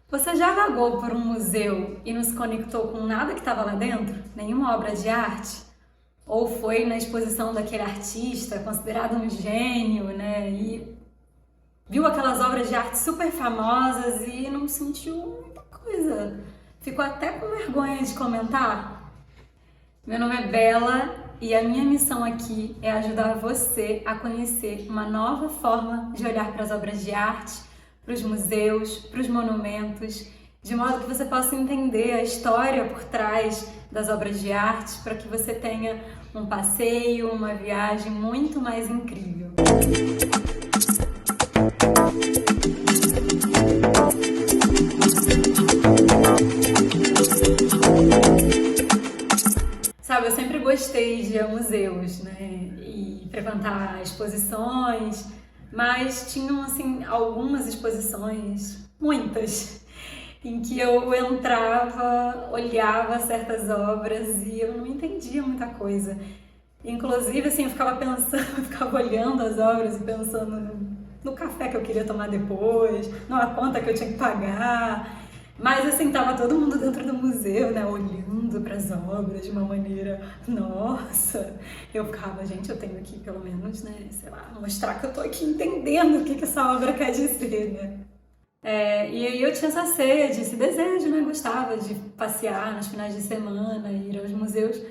Você já vagou por um museu e não se conectou com nada que estava lá dentro? Nenhuma obra de arte? Ou foi na exposição daquele artista considerado um gênio, né? E viu aquelas obras de arte super famosas e não sentiu muita coisa. Ficou até com vergonha de comentar? Meu nome é Bela e a minha missão aqui é ajudar você a conhecer uma nova forma de olhar para as obras de arte, para os museus, para os monumentos, de modo que você possa entender a história por trás das obras de arte, para que você tenha um passeio, uma viagem muito mais incrível. Sabe, eu sempre gostei de ir a museus, né, e frequentar exposições, mas tinham, assim, algumas exposições, muitas, em que eu entrava, olhava certas obras e eu não entendia muita coisa. Inclusive, assim, eu ficava pensando, eu ficava olhando as obras e pensando no café que eu queria tomar depois, numa conta que eu tinha que pagar. Mas assim, tava todo mundo dentro do museu, né, olhando para as obras de uma maneira, nossa, eu ficava, gente, eu tenho aqui pelo menos, né, sei lá, mostrar que eu tô aqui entendendo o que essa obra quer dizer, né. E aí eu tinha essa sede, esse desejo, né, gostava de passear nos finais de semana, ir aos museus,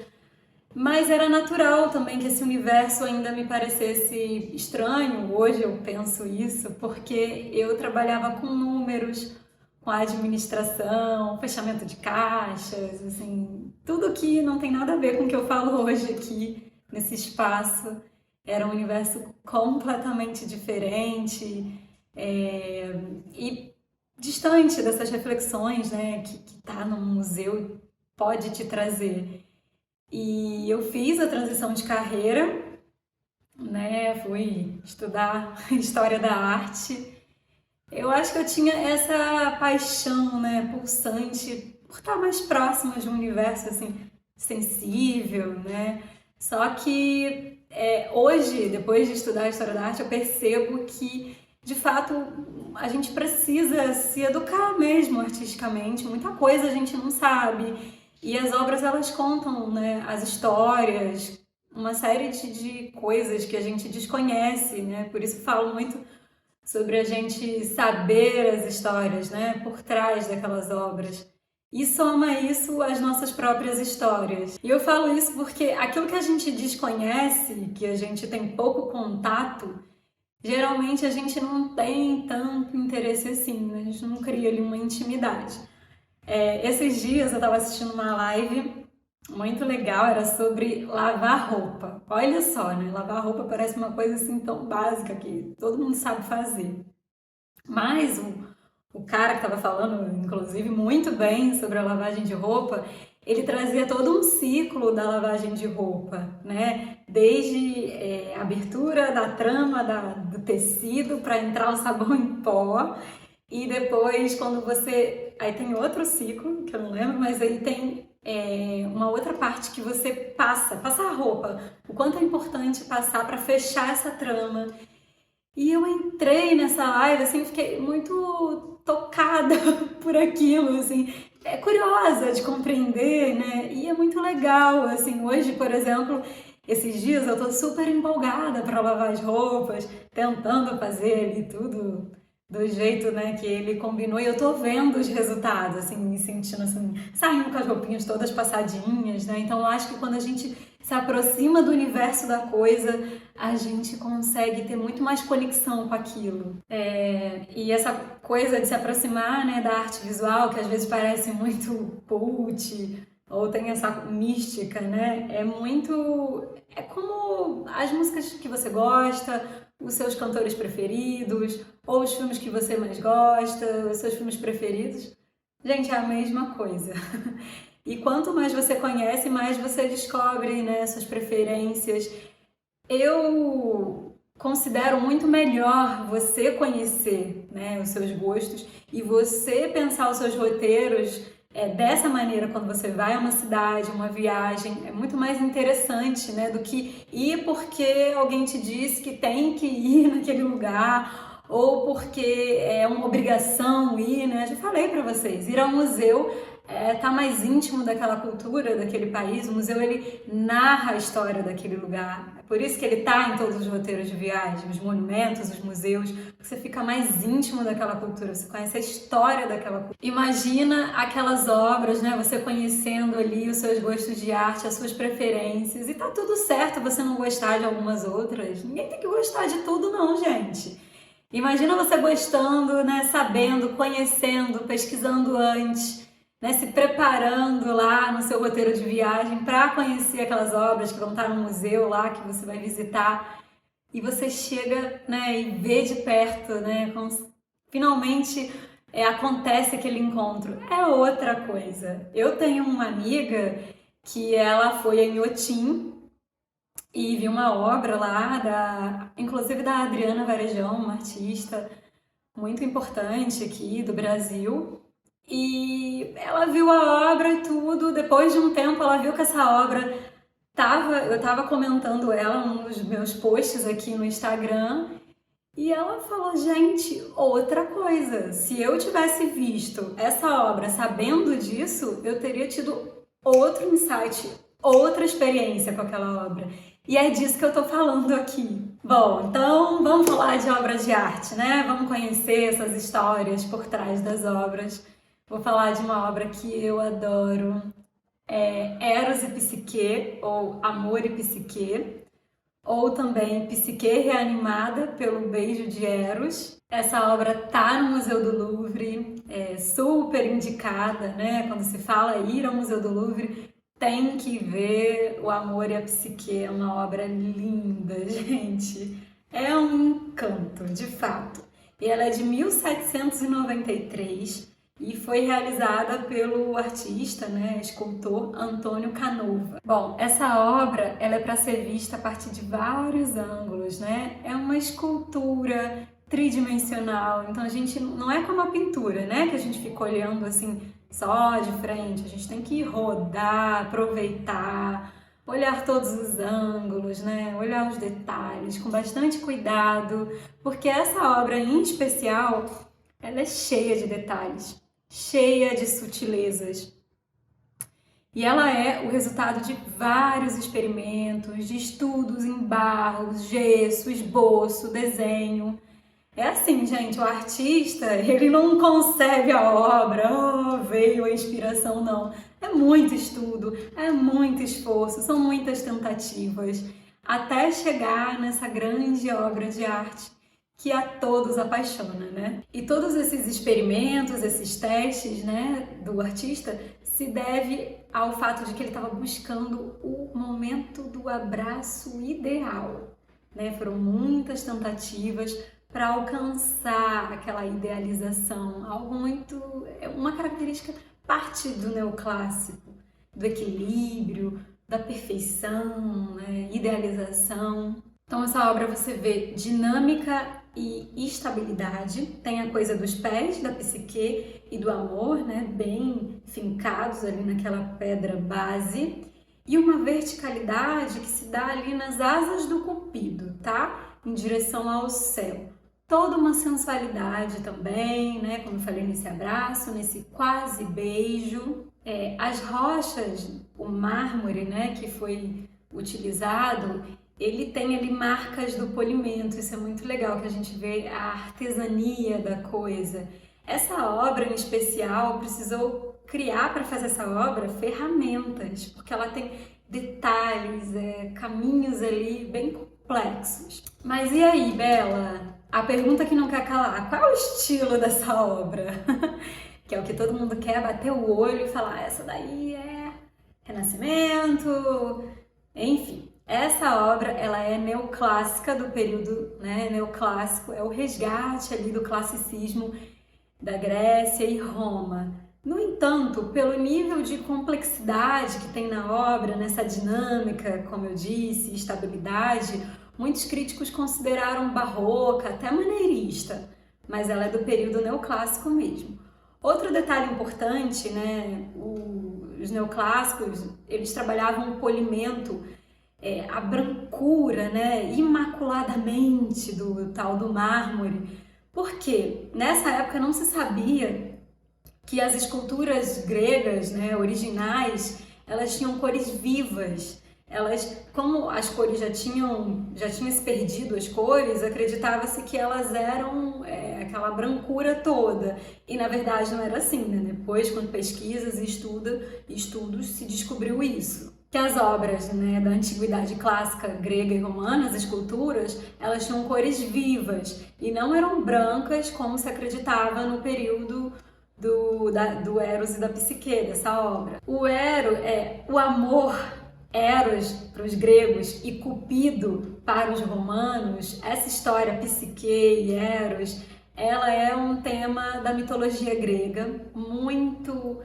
mas era natural também que esse universo ainda me parecesse estranho. Hoje eu penso isso porque eu trabalhava com números, com a administração, fechamento de caixas, assim, tudo que não tem nada a ver com o que eu falo hoje aqui nesse espaço. Era um universo completamente diferente, e distante dessas reflexões, né, que tá num museu pode te trazer. E eu fiz a transição de carreira, né? Fui estudar História da Arte. Eu acho que eu tinha essa paixão, né, pulsante por estar mais próxima de um universo assim sensível, né? Só que hoje, depois de estudar a História da Arte, eu percebo que de fato a gente precisa se educar mesmo artisticamente. Muita coisa a gente não sabe. E as obras elas contam, né, as histórias, uma série de coisas que a gente desconhece, né? Por isso falo muito sobre a gente saber as histórias, né, por trás daquelas obras. E soma isso às nossas próprias histórias. E eu falo isso porque aquilo que a gente desconhece, que a gente tem pouco contato, geralmente a gente não tem tanto interesse assim, né? A gente não cria ali uma intimidade. Esses dias eu estava assistindo uma live muito legal, era sobre lavar roupa. Olha só, né? Lavar roupa parece uma coisa assim tão básica que todo mundo sabe fazer. Mas o cara que estava falando, inclusive, muito bem sobre a lavagem de roupa, ele trazia todo um ciclo da lavagem de roupa, né? Desde a abertura da trama do tecido para entrar o sabão em pó e depois quando você... Aí tem outro ciclo, que eu não lembro, mas aí tem uma outra parte que você passa a roupa. O quanto é importante passar para fechar essa trama. E eu entrei nessa live, assim, fiquei muito tocada por aquilo, assim, curiosa de compreender, né? E é muito legal, assim, hoje, por exemplo, esses dias eu tô super empolgada para lavar as roupas, tentando fazer ali tudo do jeito, né, que ele combinou, e eu tô vendo os resultados, assim, me sentindo assim, saindo com as roupinhas todas passadinhas, né? Então eu acho que quando a gente se aproxima do universo da coisa, a gente consegue ter muito mais conexão com aquilo. E essa coisa de se aproximar, né, da arte visual, que às vezes parece muito cult, ou tem essa mística, né? É como as músicas que você gosta, os seus cantores preferidos, ou os filmes que você mais gosta, os seus filmes preferidos. Gente, é a mesma coisa. E quanto mais você conhece, mais você descobre, né, suas preferências. Eu considero muito melhor você conhecer, né, os seus gostos e você pensar os seus roteiros dessa maneira quando você vai a uma cidade, uma viagem. É muito mais interessante, né, do que ir porque alguém te disse que tem que ir naquele lugar ou porque é uma obrigação ir, né? Já falei para vocês, ir ao museu tá mais íntimo daquela cultura, daquele país. O museu, ele narra a história daquele lugar. É por isso que ele tá em todos os roteiros de viagem, os monumentos, os museus, porque você fica mais íntimo daquela cultura, você conhece a história daquela cultura. Imagina aquelas obras, né? Você conhecendo ali os seus gostos de arte, as suas preferências, e tá tudo certo você não gostar de algumas outras. Ninguém tem que gostar de tudo não, gente. Imagina você gostando, né? Sabendo, conhecendo, pesquisando antes, né, se preparando lá no seu roteiro de viagem para conhecer aquelas obras que vão estar no museu lá que você vai visitar, e você chega, né, e vê de perto, né, finalmente acontece aquele encontro. É outra coisa. Eu tenho uma amiga que ela foi em Inhotim e viu uma obra lá, inclusive da Adriana Varejão, uma artista muito importante aqui do Brasil. E ela viu a obra e tudo. Depois de um tempo, ela viu que essa obra eu tava comentando ela nos meus posts aqui no Instagram, e ela falou: gente, outra coisa, se eu tivesse visto essa obra sabendo disso, eu teria tido outro insight, outra experiência com aquela obra. E é disso que eu tô falando aqui. Bom, então vamos falar de obras de arte, né? Vamos conhecer essas histórias por trás das obras. Vou falar de uma obra que eu adoro, Eros e Psique, ou Amor e Psique, ou também Psique reanimada pelo beijo de Eros. Essa obra tá no Museu do Louvre, é super indicada, né? Quando se fala ir ao Museu do Louvre, tem que ver o Amor e a Psique, é uma obra linda, gente. É um encanto, de fato. E ela é de 1793, e foi realizada pelo artista, né, escultor Antônio Canova. Bom, essa obra ela é para ser vista a partir de vários ângulos, né? É uma escultura tridimensional, então a gente não é como a pintura, né, que a gente fica olhando assim só de frente. A gente tem que rodar, aproveitar, olhar todos os ângulos, né? Olhar os detalhes com bastante cuidado, porque essa obra em especial ela é cheia de detalhes, cheia de sutilezas. E ela é o resultado de vários experimentos, de estudos em barros, gesso, esboço, desenho. É assim, gente, o artista, ele não concebe a obra, veio a inspiração, não. É muito estudo, é muito esforço, são muitas tentativas, até chegar nessa grande obra de arte que a todos apaixona, né? E todos esses experimentos, esses testes, né, do artista, se deve ao fato de que ele estava buscando o momento do abraço ideal, né? Foram muitas tentativas para alcançar aquela idealização, algo muito, uma característica parte do neoclássico, do equilíbrio, da perfeição, né? Idealização. Então essa obra você vê dinâmica e estabilidade, tem a coisa dos pés da psique e do amor, né, bem fincados ali naquela pedra base, e uma verticalidade que se dá ali nas asas do cupido, tá? Em direção ao céu. Toda uma sensualidade também, né, como eu falei, nesse abraço, nesse quase beijo. As rochas, o mármore, né, que foi utilizado, ele tem ali marcas do polimento. Isso é muito legal, que a gente vê a artesania da coisa. Essa obra em especial precisou criar, para fazer essa obra, ferramentas, porque ela tem detalhes, caminhos ali bem complexos. Mas e aí, Bela? A pergunta que não quer calar, qual é o estilo dessa obra? Que é o que todo mundo quer, bater o olho e falar, essa daí é Renascimento, enfim. Essa obra, ela é neoclássica, do período, né, neoclássico, é o resgate ali do classicismo da Grécia e Roma. No entanto, pelo nível de complexidade que tem na obra, nessa dinâmica, como eu disse, estabilidade, muitos críticos consideraram barroca, até maneirista, mas ela é do período neoclássico mesmo. Outro detalhe importante, né, os neoclássicos, eles trabalhavam o polimento, a brancura, né, imaculadamente do tal do mármore, Porque nessa época não se sabia que as esculturas gregas, né, originais, elas tinham cores vivas. Elas, como as cores já tinham se perdido as cores, acreditava-se que elas eram aquela brancura toda. E na verdade não era assim, né? Depois, com pesquisas e estudos, se descobriu isso. Que as obras, né, da antiguidade clássica grega e romana, as esculturas, elas tinham cores vivas e não eram brancas como se acreditava no período do Eros e da Psique, dessa obra. O Ero é o amor, Eros para os gregos e Cupido para os romanos. Essa história Psique e Eros, ela é um tema da mitologia grega muito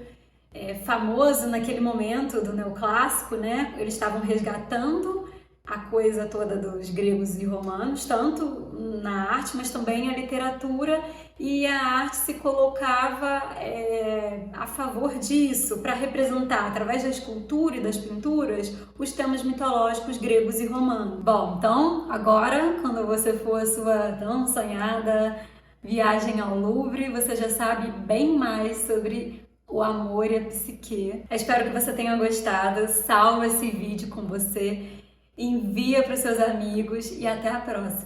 famoso naquele momento do neoclássico, né? Eles estavam resgatando a coisa toda dos gregos e romanos, tanto na arte, mas também na literatura, e a arte se colocava a favor disso, para representar, através da escultura e das pinturas, os temas mitológicos gregos e romanos. Bom, então, agora, quando você for a sua tão sonhada viagem ao Louvre, você já sabe bem mais sobre o amor e a psique. Eu espero que você tenha gostado, salva esse vídeo com você, envia para os seus amigos e até a próxima!